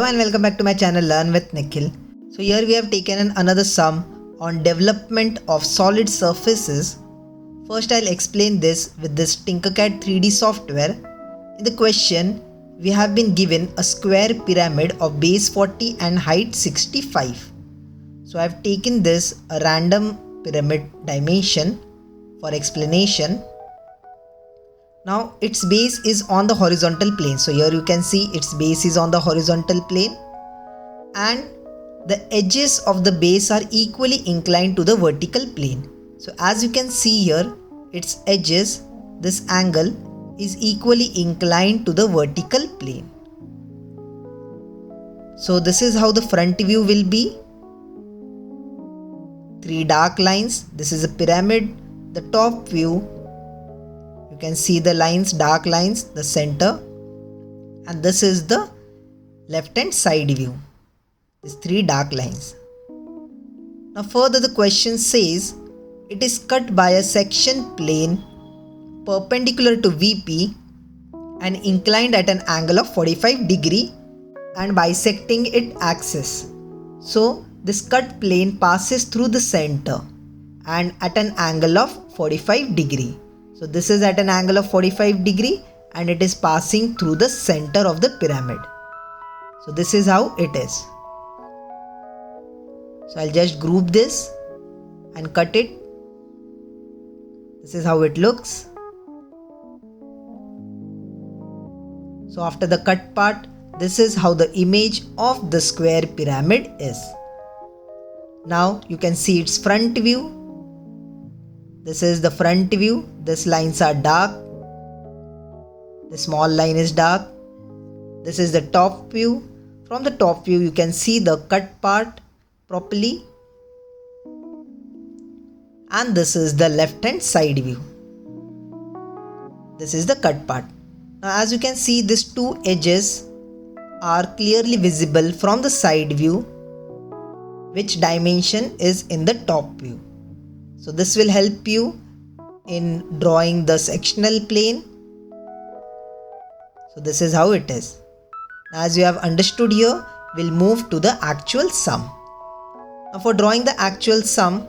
and welcome back to my channel Learn with Nikhil. So here we have taken another sum on development of solid surfaces. First I'll explain this with this Tinkercad 3D software. In the question we have been given a square pyramid of base 40 and height 65. So I've taken this a random pyramid dimension for explanation. Now its base is on the horizontal plane. So here you can see its base is on the horizontal plane and the edges of the base are equally inclined to the vertical plane. So as you can see here, its edges, this angle is equally inclined to the vertical plane. So this is how the front view will be. Three dark lines. This is a pyramid. The top view, you can see the lines, dark lines, the center, and this is the left hand side view. These three dark lines. Now further the question says it is cut by a section plane perpendicular to VP and inclined at an angle of 45 degree and bisecting its axis. So this cut plane passes through the center and at an angle of 45 degree. So this is at an angle of 45 degree and it is passing through the center of the pyramid. So this is how it is. So I'll just group this and cut it. This is how it looks. So after the cut part, this is how the image of the square pyramid is. Now you can see its front view. This is the front view. These lines are dark. The small line is dark. This is the top view. From the top view you can see the cut part properly. And this is the left hand side view. This is the cut part. Now as you can see, these two edges are clearly visible from the side view, which dimension is in the top view. So this will help you in drawing the sectional plane. So this is how it is. As you have understood here, we'll move to the actual sum. Now for drawing the actual sum,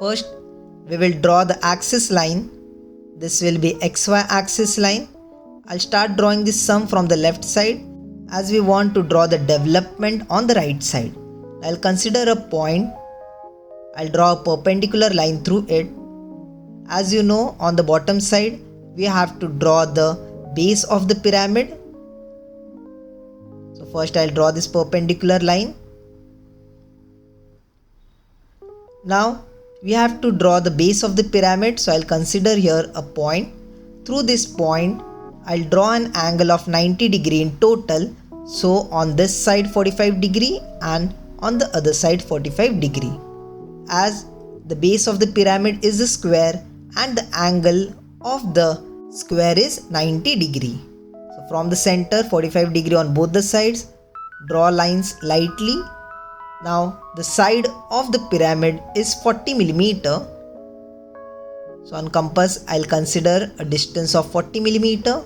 first we will draw the axis line. This will be XY axis line. I'll start drawing this sum from the left side as we want to draw the development on the right side. I'll consider a point. I'll draw a perpendicular line through it. As you know, on the bottom side we have to draw the base of the pyramid. So first I'll draw this perpendicular line. Now we have to draw the base of the pyramid, so I'll consider here a point. Through this point I'll draw an angle of 90 degree in total. So on this side 45 degree and on the other side 45 degree. As the base of the pyramid is a square and the angle of the square is 90 degree. So from the center 45 degree on both the sides, draw lines lightly. Now the side of the pyramid is 40 millimeter. So on compass I'll consider a distance of 40 millimeter.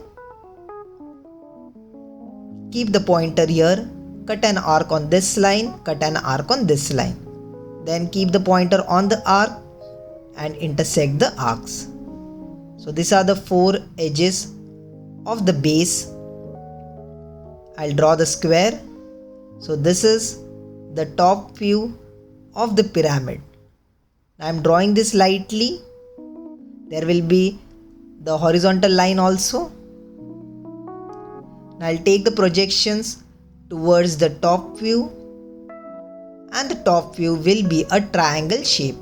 Keep the pointer here, cut an arc on this line, cut an arc on this line. Then keep the pointer on the arc and intersect the arcs. So these are the four edges of the base. I'll draw the square. So this is the top view of the pyramid. I'm drawing this lightly. There will be the horizontal line also. Now I'll take the projections towards the top view. And the top view will be a triangle shape.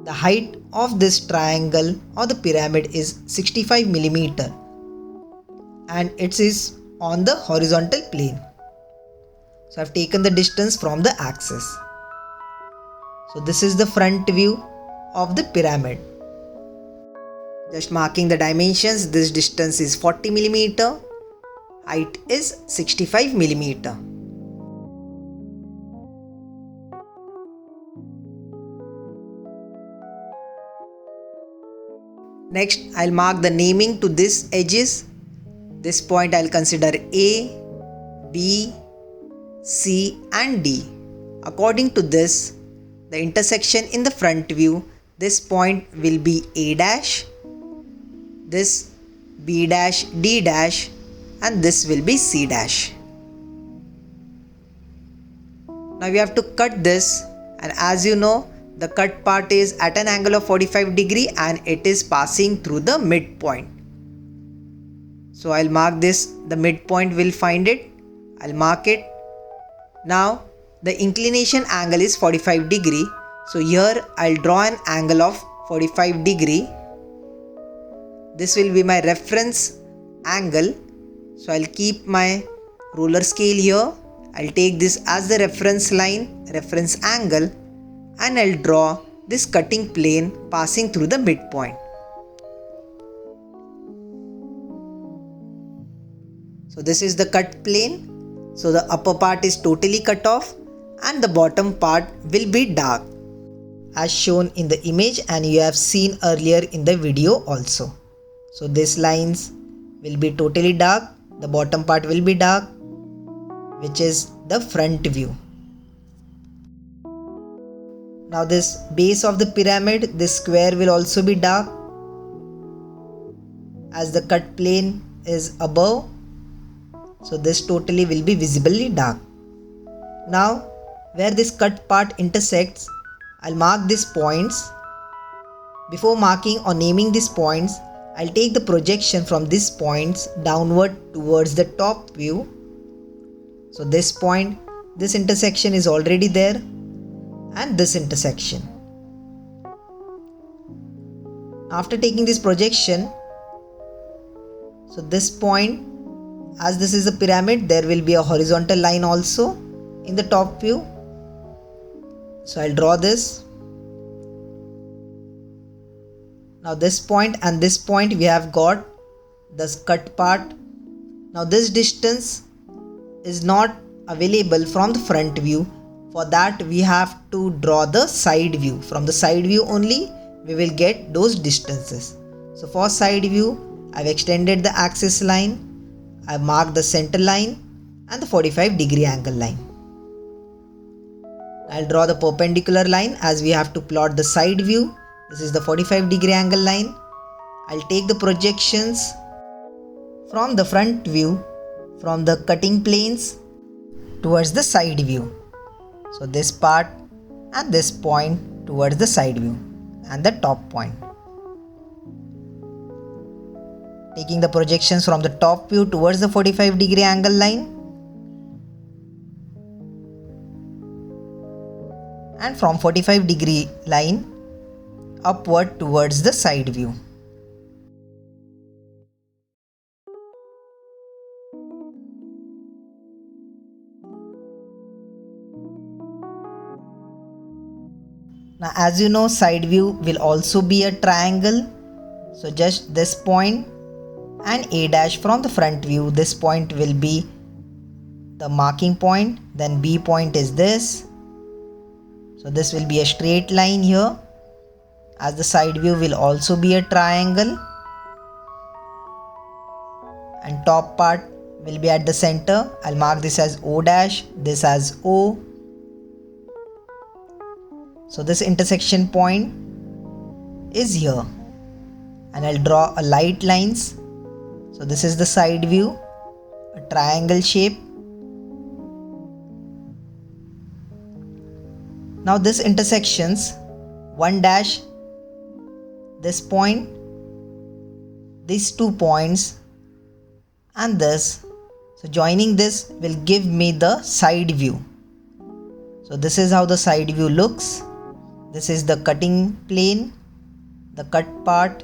The height of this triangle or the pyramid is 65 millimeter and it is on the horizontal plane. So I've taken the distance from the axis. So this is the front view of the pyramid. Just marking the dimensions, this distance is 40 millimeter, height is 65 millimeter. Next, I'll mark the naming to these edges. This point I'll consider A, B, C and D. According to this, the intersection in the front view, this point will be A dash, this B dash, D dash, and this will be C dash. Now we have to cut this, and as you know, the cut part is at an angle of 45 degree and it is passing through the midpoint. So I'll mark this, the midpoint will find it, I'll mark it. Now the inclination angle is 45 degree. So here I'll draw an angle of 45 degree. This will be my reference angle. So I'll keep my ruler scale here. I'll take this as the reference line, reference angle, and I'll draw this cutting plane passing through the midpoint. So this is the cut plane. So the upper part is totally cut off and the bottom part will be dark, as shown in the image and you have seen earlier in the video also. So these lines will be totally dark, the bottom part will be dark, which is the front view. Now this base of the pyramid, this square will also be dark, as the cut plane is above. So this totally will be visibly dark. Now where this cut part intersects, I'll mark these points. Before marking or naming these points, I'll take the projection from these points downward towards the top view. So this point, this intersection is already there, and this intersection. After taking this projection, so this point, as this is a pyramid, there will be a horizontal line also in the top view. So I'll draw this. Now this point and this point we have got this cut part. Now this distance is not available from the front view. For that we have to draw the side view. From the side view only we will get those distances. So for side view, I've extended the axis line, I've marked the center line and the 45 degree angle line. I'll draw the perpendicular line as we have to plot the side view. This is the 45 degree angle line. I'll take the projections from the front view, from the cutting planes towards the side view. So this part and this point towards the side view and the top point. Taking the projections from the top view towards the 45 degree angle line, and from 45 degree line upward towards the side view. Now as you know, side view will also be a triangle. So just this point and A dash from the front view, this point will be the marking point, then B point is this. So this will be a straight line here, as the side view will also be a triangle, and top part will be at the center. I'll mark this as O dash, this as O. So this intersection point is here, and I'll draw a light lines. So this is the side view, a triangle shape. Now this intersections, 1 dash, this point, these 2 points and this. So joining this will give me the side view. So this is how the side view looks. This is the cutting plane, the cut part.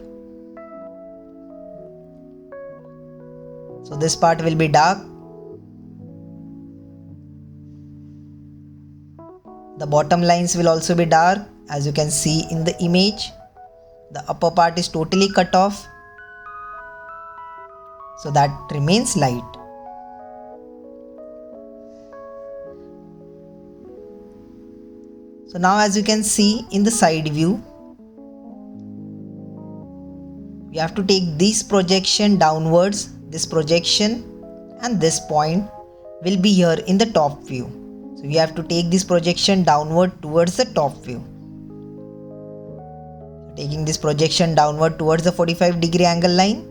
So this part will be dark. The bottom lines will also be dark, as you can see in the image. The upper part is totally cut off, so that remains light. So now as you can see in the side view, we have to take this projection downwards, this projection and this point. will be here in the top view. So we have to take this projection downward towards the top view. Taking this projection downward towards the 45-degree angle line,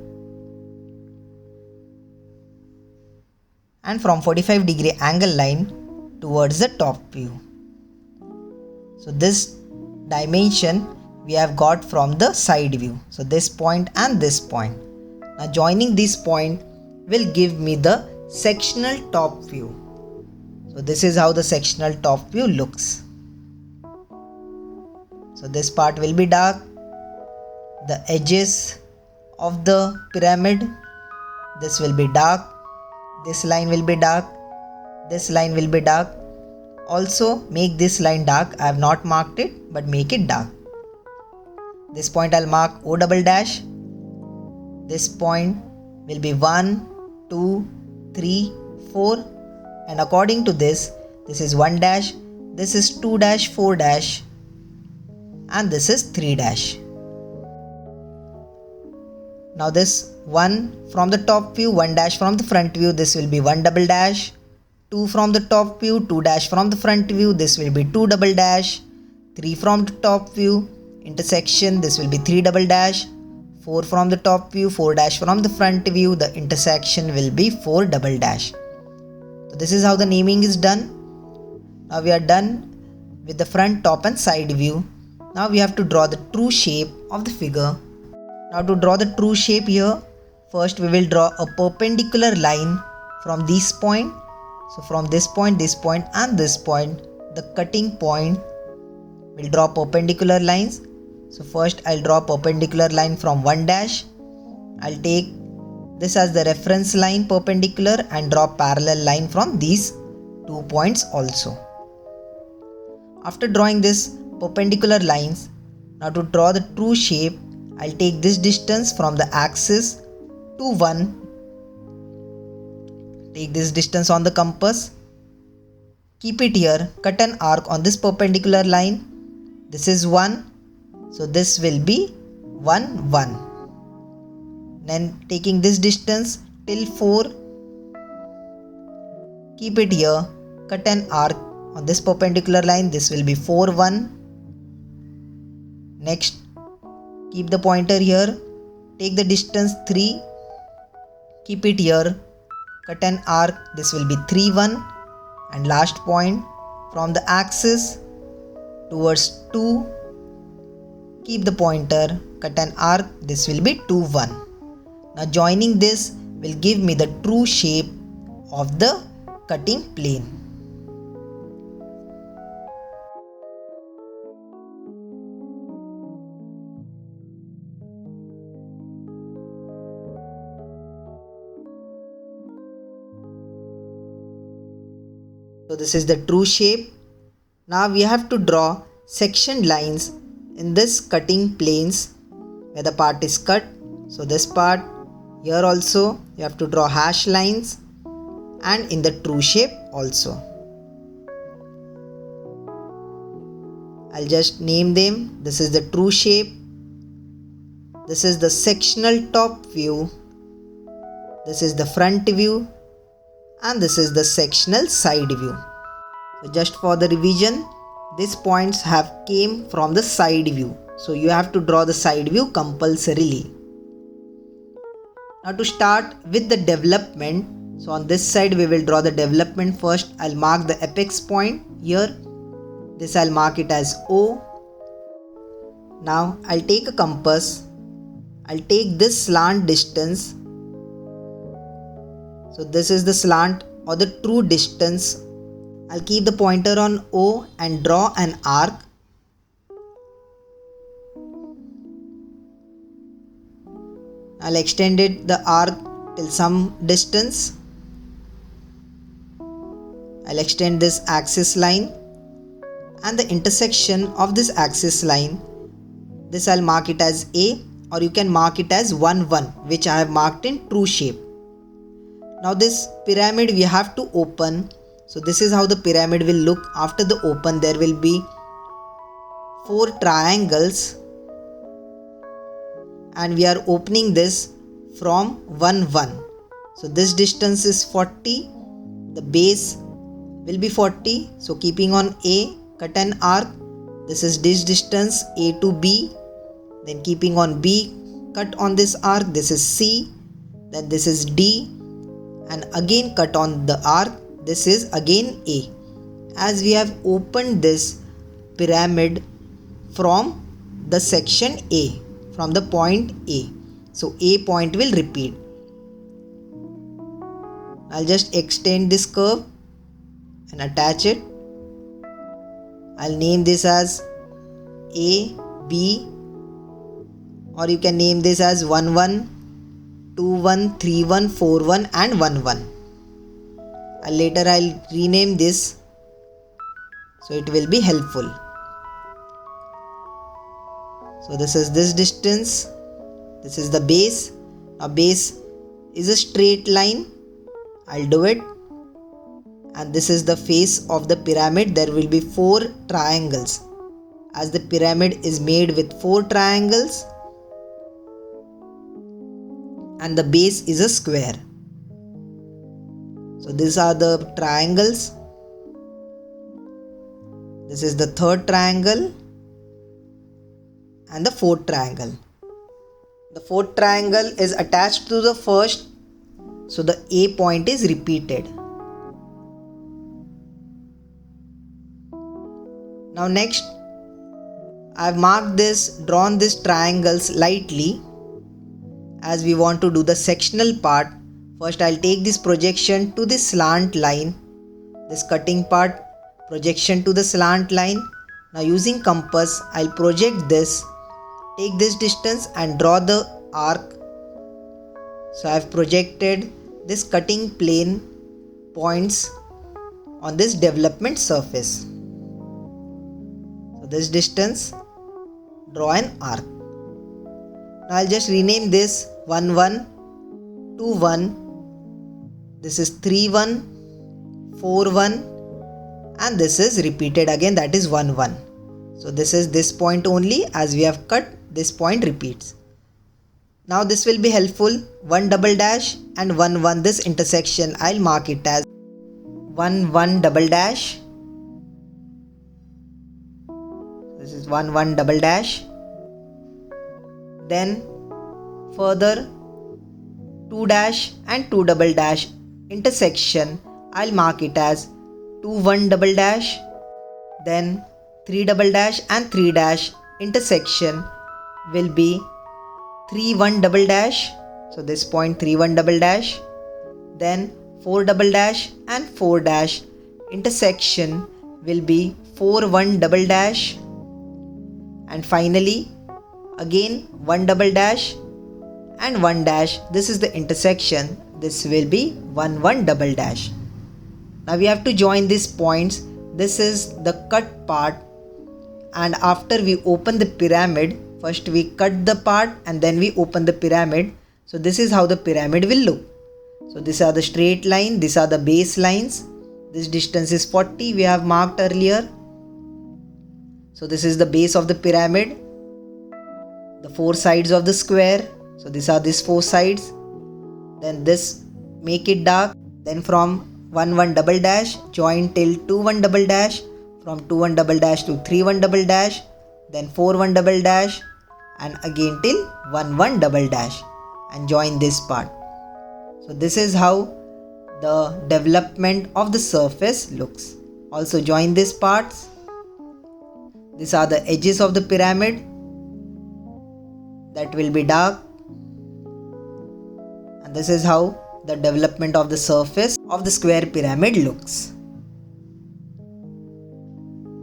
and from 45-degree angle line towards the top view. So this dimension we have got from the side view. So this point and this point. Now joining this point will give me the sectional top view. So this is how the sectional top view looks. So this part will be dark. The edges of the pyramid, this will be dark. This line will be dark. This line will be dark. Also make this line dark. I have not marked it, but make it dark. This point I'll mark O double dash. This point will be 1, 2, 3, 4, and according to this is 1 dash, this is 2 dash, 4 dash, and this is 3 dash. Now this 1 from the top view, 1 dash from the front view, this will be 1 double dash. 2 from the top view, 2 dash from the front view, this will be 2 double dash. 3 from the top view, intersection, this will be 3 double dash. 4 from the top view, 4 dash from the front view, the intersection will be 4 double dash. So this is how the naming is done. Now we are done with the front, top and side view. Now we have to draw the true shape of the figure. Now to draw the true shape here, first we will draw a perpendicular line from this point. So from this point and this point, the cutting point will draw perpendicular lines. So first I'll draw perpendicular line from 1 dash. I'll take this as the reference line perpendicular and draw parallel line from these 2 points also. After drawing this perpendicular lines, now to draw the true shape, I'll take this distance from the axis to 1. Take this distance on the compass. Keep it here. Cut an arc on this perpendicular line. This is 1. So this will be 1, 1. Then taking this distance till 4. Keep it here. Cut an arc on this perpendicular line. This will be 4, 1. Next, keep the pointer here. Take the distance 3. Keep it here. Cut an arc. This will be 3, 1. And last point from the axis towards 2. Keep the pointer. Cut an arc. This will be 2, 1. Now joining this will give me the true shape of the cutting plane. So this is the true shape. Now we have to draw section lines in this cutting planes where the part is cut. So this part, here also you have to draw hash lines, and in the true shape also. I'll just name them. This is the true shape. This is the sectional top view. This is the front view. And this is the sectional side view. So just for the revision, these points have came from the side view. So you have to draw the side view compulsorily. Now to start with the development, so on this side we will draw the development first. I'll mark the apex point here. This I'll mark it as O. Now I'll take a compass. I'll take this slant distance. So this is the slant or the true distance. I'll keep the pointer on O and draw an arc. I'll extend the arc till some distance. I'll extend this axis line and the intersection of this axis line. This I'll mark it as A, or you can mark it as 1, 1, which I have marked in true shape. Now this pyramid we have to open. So this is how the pyramid will look after the open. There will be 4 triangles and we are opening this from 1, 1. So this distance is 40. the base will be 40. So keeping on A, cut an arc. This is this distance A to B. Then keeping on B, cut on this arc. This is C. Then this is D. And again cut on the arc. This is again A. As we have opened this pyramid from the section A, from the point A. So A point will repeat. I'll just extend this curve and attach it. I'll name this as A, B, or you can name this as 1 1, 2 1, 3 1, 4 1 and 1 1. Later I'll rename this so it will be helpful. So this is this distance. This is the base. Now base is a straight line. I'll do it. And this is the face of the pyramid. There will be 4 triangles. As the pyramid is made with 4 triangles and the base is a square. So these are the triangles. This is the 3rd triangle and the 4th triangle. The 4th triangle is attached to the first, so the A point is repeated. Now next, I have marked this, drawn these triangles lightly. As we want to do the sectional part, first I'll take this projection to this slant line, this cutting part, projection to the slant line. Now using compass, I'll project this, take this distance and draw the arc. So I have projected this cutting plane points on this development surface. So this distance, draw an arc. Now I'll just rename this 1 1, 2 1, this is 3 1, 4 1 and this is repeated again, that is 1 1. So this is this point only, as we have cut, this point repeats. Now this will be helpful, 1 double dash and 1 1, this intersection I'll mark it as 1 1 double dash. This is 1 1 double dash. Then further 2 dash and 2 double dash intersection, I'll mark it as 2 1 double dash. Then 3 double dash and 3 dash intersection will be 3 1 double dash. So this point 3 1 double dash. Then 4 double dash and 4 dash intersection will be 4 1 double dash. And finally again 1 double dash and 1 dash, this is the intersection, this will be 1 1 double dash. Now we have to join these points. This is the cut part, and after we open the pyramid, first we cut the part and then we open the pyramid. So this is how the pyramid will look. So these are the straight line, these are the base lines. This distance is 40, we have marked earlier. So this is the base of the pyramid, the 4 sides of the square. So these are these 4 sides. Then this, make it dark. Then from 1 1 double dash, join till 2 1 double dash. From 2 1 double dash to 3 1 double dash. Then 4 1 double dash. And again till 1 1 double dash. And join this part. So this is how the development of the surface looks. Also join these parts. These are the edges of the pyramid. That will be dark. And this is how the development of the surface of the square pyramid looks.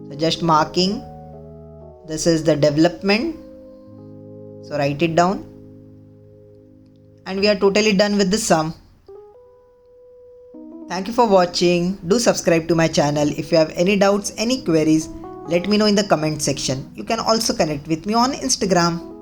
So just marking, this is the development. So write it down. And we are totally done with the sum. Thank you for watching. Do subscribe to my channel. If you have any doubts, any queries, let me know in the comment section. You can also connect with me on Instagram.